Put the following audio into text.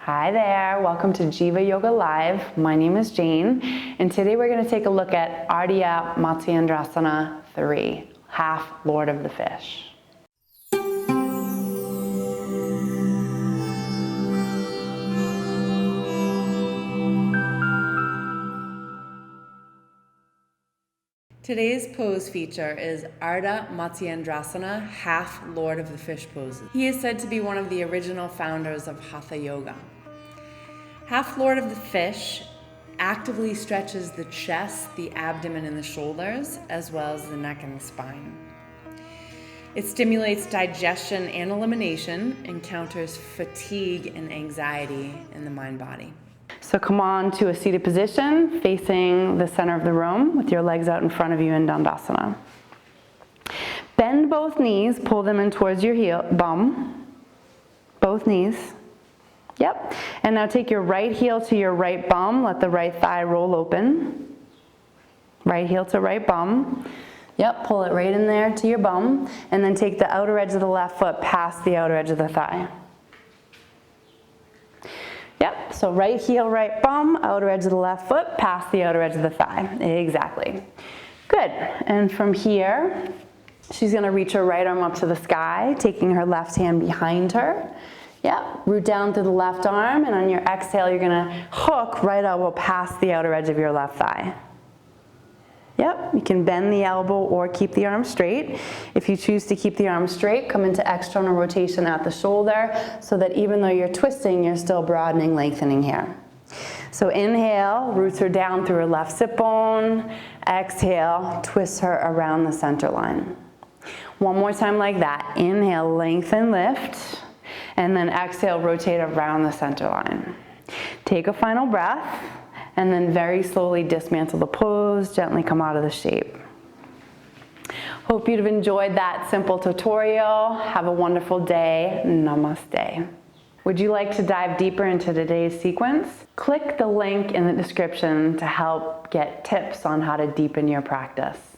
Hi there, welcome to Jiva Yoga Live. My name is Jane, and today we're going to take a look at Ardha Matsyendrasana 3, half Lord of the Fish. Today's pose feature is Ardha Matsyendrasana, half Lord of the Fish poses. He is said to be one of the original founders of Hatha Yoga. Half Lord of the Fish actively stretches the chest, the abdomen, and the shoulders, as well as the neck and the spine. It stimulates digestion and elimination and counters fatigue and anxiety in the mind-body. So come on to a seated position, facing the center of the room with your legs out in front of you in Dandasana. Bend both knees, pull them in towards your bum, both knees. Yep, and now take your right heel to your right bum, let the right thigh roll open. Right heel to right bum. Yep, pull it right in there to your bum, and then take the outer edge of the left foot past the outer edge of the thigh. Yep, so right heel, right bum, outer edge of the left foot, past the outer edge of the thigh. Exactly. Good, and from here, she's gonna reach her right arm up to the sky, taking her left hand behind her. Yep, root down through the left arm, and on your exhale, you're gonna hook right elbow past the outer edge of your left thigh. Yep, you can bend the elbow or keep the arm straight. If you choose to keep the arm straight, come into external rotation at the shoulder so that even though you're twisting, you're still broadening, lengthening here. So inhale, roots her down through her left sit bone. Exhale, twist her around the center line. One more time like that. Inhale, lengthen, lift. And then exhale, rotate around the center line. Take a final breath, and then very slowly dismantle the pose, gently come out of the shape. Hope you've enjoyed that simple tutorial. Have a wonderful day. Namaste. Would you like to dive deeper into today's sequence? Click the link in the description to help get tips on how to deepen your practice.